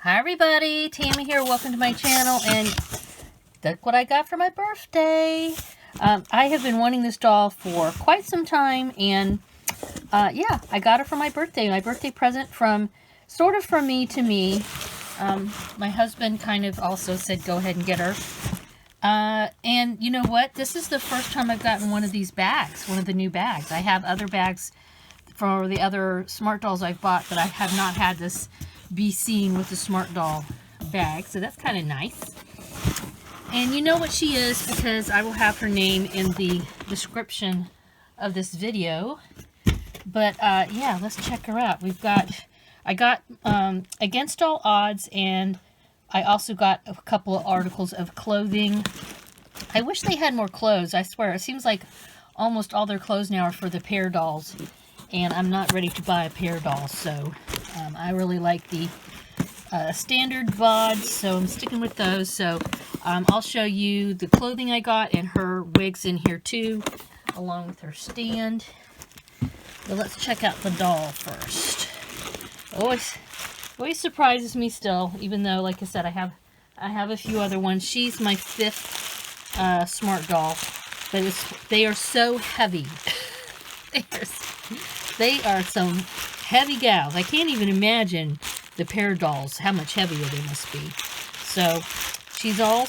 Hi everybody, Tammy here. Welcome to my channel, and look what I got for my birthday. I have been wanting this doll for quite some time, and yeah, I got it for my birthday. My birthday present from me to me. My husband kind of also said go ahead and get her. And you know what? This is the first time I've gotten one of these bags, one of the new bags. I have other bags for the other smart dolls I've bought, but I have not had this be seen with the smart doll bag, so that's kind of nice. And you know what she is because I will have her name in the description of this video. But yeah, let's check her out. I got Against All Odds, and I also got a couple of articles of clothing. I wish they had more clothes. I swear, it seems like almost all their clothes now are for the pair dolls, and I'm not ready to buy a pair doll, so I really like the standard VODs, so I'm sticking with those. So I'll show you the clothing I got, and her wigs in here too, along with her stand. But let's check out the doll first. Always surprises me still, even though, like I said, I have a few other ones. She's my 5th smart doll, but they are so heavy. They are some heavy gals. I can't even imagine the pair dolls, how much heavier they must be. So she's all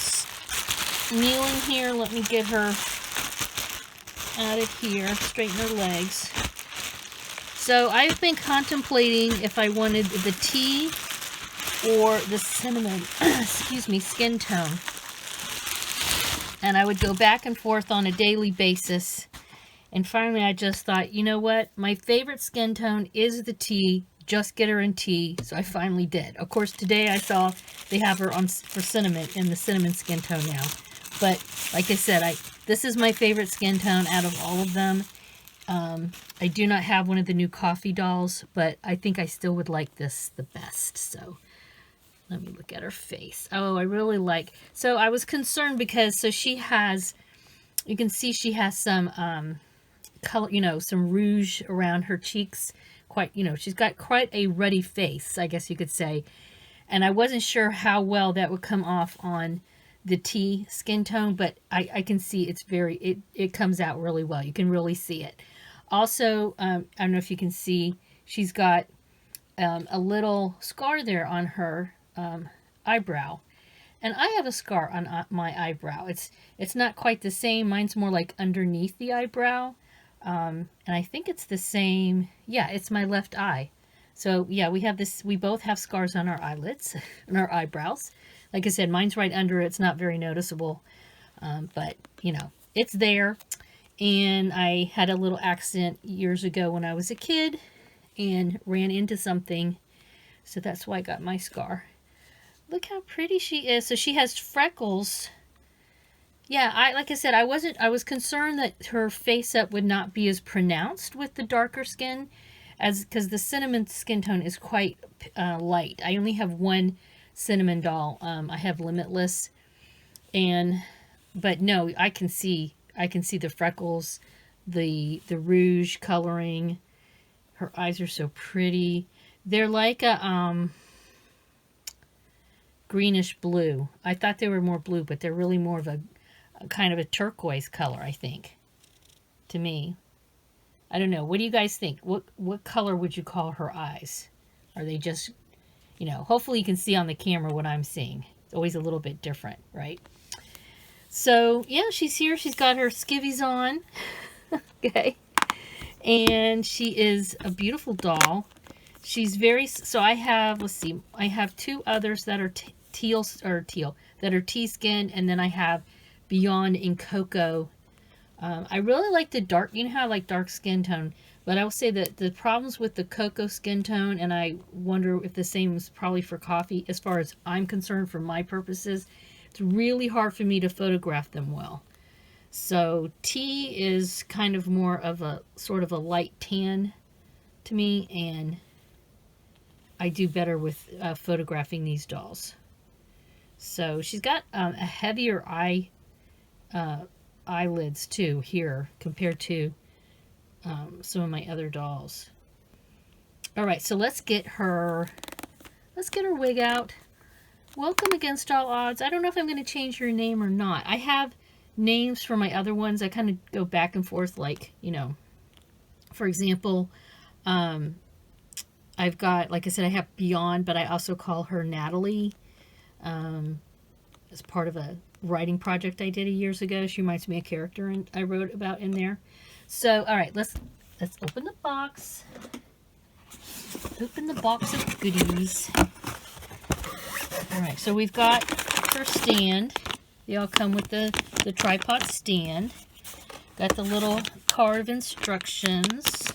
kneeling here. Let me get her out of here, straighten her legs. So I've been contemplating if I wanted the tea or the cinnamon, excuse me, skin tone. And I would go back and forth on a daily basis. And finally I just thought, you know what? My favorite skin tone is the tea. Just get her in tea. So I finally did. Of course, today I saw they have her on for cinnamon, in the cinnamon skin tone now. But like I said, this is my favorite skin tone out of all of them. I do not have one of the new coffee dolls, but I think I still would like this the best. So let me look at her face. Oh, I really like. So I was concerned because she has, you can see she has some color, some rouge around her cheeks. Quite, she's got quite a ruddy face, I guess you could say. And I wasn't sure how well that would come off on the tea skin tone, but I can see it comes out really well. You can really see it. Also, I don't know if you can see, she's got a little scar there on her eyebrow. And I have a scar on my eyebrow. It's not quite the same. Mine's more like underneath the eyebrow. And I think it's the same. Yeah, it's my left eye. So yeah, we both have scars on our eyelids and our eyebrows. Like I said, mine's right under it. It's not very noticeable. But it's there. And I had a little accident years ago when I was a kid and ran into something. So that's why I got my scar. Look how pretty she is. So she has freckles. Yeah, like I said, I was concerned that her face up would not be as pronounced with the darker skin, because the cinnamon skin tone is quite light. I only have one cinnamon doll. I have Limitless, but no, I can see the freckles, the rouge coloring. Her eyes are so pretty. They're like a greenish blue. I thought they were more blue, but they're really more of a kind of a turquoise color, I think, to me. I don't know. What do you guys think? What color would you call her eyes? Are they just, hopefully you can see on the camera what I'm seeing. It's always a little bit different, right? So, yeah, she's here. She's got her skivvies on. Okay. And she is a beautiful doll. She's so I have, let's see, I have 2 others that are teal, that are tea skin, and then I have Beyond in Cocoa. I really like the dark, how I like dark skin tone, but I will say that the problems with the cocoa skin tone, and I wonder if the same is probably for coffee, as far as I'm concerned, for my purposes, it's really hard for me to photograph them well. So tea is kind of more of a sort of a light tan to me, and I do better with photographing these dolls. So she's got a heavier eyelids too here compared to some of my other dolls. All right, so let's get her wig out. Welcome Against All Odds. I don't know if I'm going to change your name or not. I have names for my other ones. I kind of go back and forth, like, you know, for example, I've got, like I said, I have Beyond, but I also call her Natalie as part of a writing project I did years ago. She reminds me of a character I wrote about in there. So, all right, let's open the box. Open the box of goodies. All right, so we've got her stand. They all come with the tripod stand. Got the little card of instructions.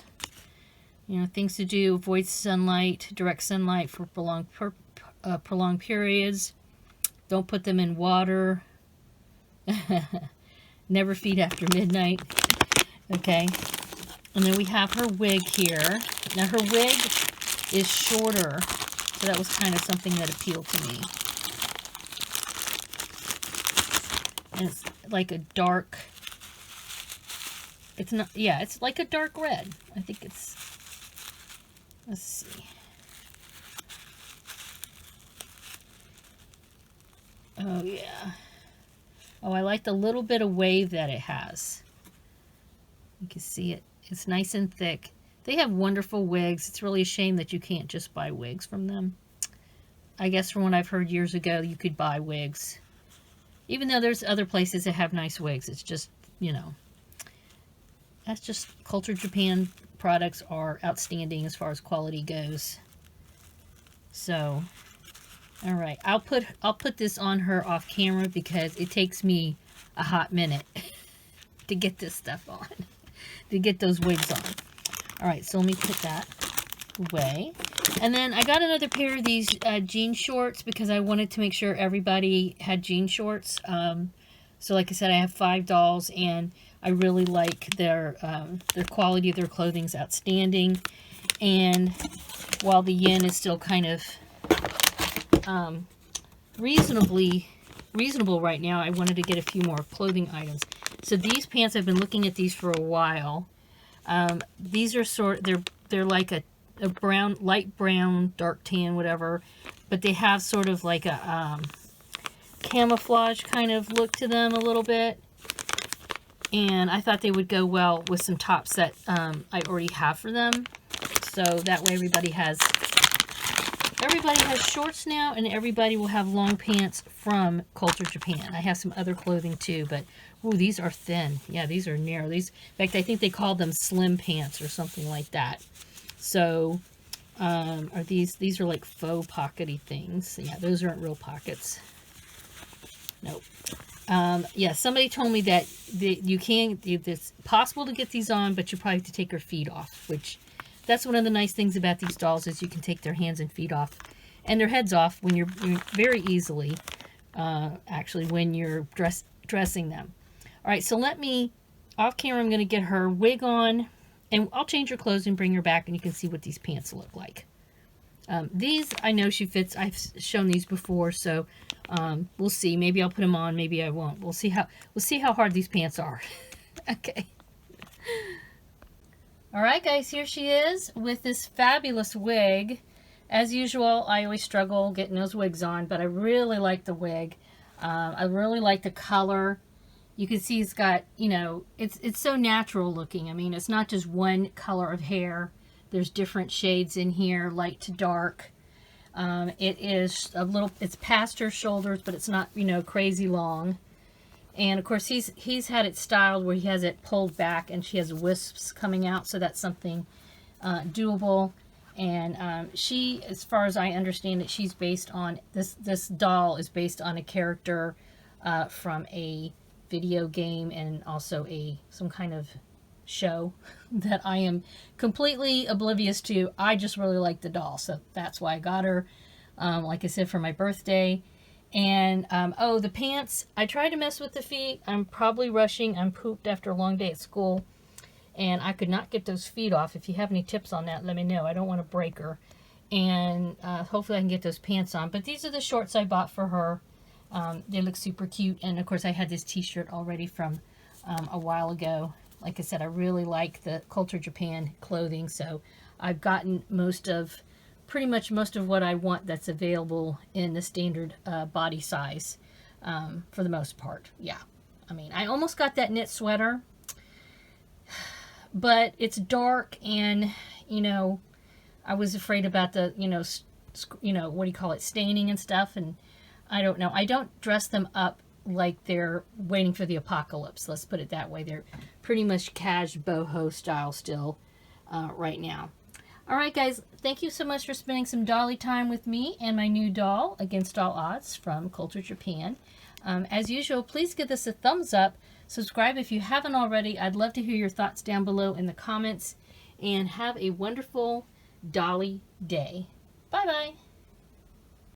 You know, things to do: avoid sunlight, direct sunlight for prolonged periods. Don't put them in water. Never feed after midnight. Okay. And then we have her wig here. Now her wig is shorter, so that was kind of something that appealed to me. And it's like a dark, it's not, yeah, it's like a dark red. I think it's, let's see. Oh, yeah. Oh, I like the little bit of wave that it has. You can see it. It's nice and thick. They have wonderful wigs. It's really a shame that you can't just buy wigs from them. I guess from what I've heard years ago, you could buy wigs. Even though there's other places that have nice wigs. It's just, you know, that's just, Culture Japan products are outstanding as far as quality goes. So, all right. I'll put this on her off camera because it takes me a hot minute to get this stuff on. To get those wigs on. All right, so let me put that away. And then I got another pair of these jean shorts because I wanted to make sure everybody had jean shorts. So like I said, I have 5 dolls, and I really like their quality of their clothing is outstanding. And while the yen is still kind of reasonable right now, I wanted to get a few more clothing items. So these pants, I've been looking at these for a while. These are they're like a brown, light brown, dark tan, whatever, but they have sort of like a camouflage kind of look to them a little bit. And I thought they would go well with some tops that I already have for them. So that way everybody has shorts now, and everybody will have long pants from Culture Japan. I have some other clothing too, but ooh, these are thin. Yeah, these are narrow. These, in fact, I think they call them slim pants or something like that. So, are these are like faux pockety things. Yeah, those aren't real pockets. Nope. Yeah, somebody told me that it's possible to get these on, but you probably have to take your feet off, which that's one of the nice things about these dolls is you can take their hands and feet off and their heads off when you're very easily, actually, when you're dressing them. All right, so let me, off camera, I'm going to get her wig on, and I'll change her clothes and bring her back, and you can see what these pants look like. These, I know she fits. I've shown these before, so we'll see. Maybe I'll put them on, maybe I won't. We'll see how hard these pants are. Okay. All right, guys, here she is with this fabulous wig. As usual, I always struggle getting those wigs on, but I really like the wig. I really like the color. You can see it's got, you know, it's so natural looking. I mean, it's not just one color of hair. There's different shades in here, light to dark. It is it's past her shoulders, but it's not, you know, crazy long. And of course, he's had it styled where he has it pulled back and she has wisps coming out, so that's something doable. And she, as far as I understand it, she's based on, this doll is based on a character from a video game and also some kind of show that I am completely oblivious to. I just really like the doll, so that's why I got her, like I said, for my birthday. And oh, the pants, I tried to mess with the feet. I'm probably rushing. I'm pooped after a long day at school, and I could not get those feet off. If you have any tips on that, let me know. I don't want to break her. And hopefully I can get those pants on. But these are the shorts I bought for her. They look super cute. And of course I had this t-shirt already from a while ago. Like I said, I really like the Culture Japan clothing, so I've gotten most of pretty much most of what I want that's available in the standard body size for the most part. Yeah. I mean, I almost got that knit sweater, but it's dark and, you know, I was afraid about the, you know, what do you call it, staining and stuff, and I don't know. I don't dress them up like they're waiting for the apocalypse. Let's put it that way. They're pretty much cash boho style still right now. All right, guys. Thank you so much for spending some dolly time with me and my new doll, Against All Odds, from Culture Japan. As usual, please give this a thumbs up. Subscribe if you haven't already. I'd love to hear your thoughts down below in the comments. And have a wonderful dolly day. Bye-bye.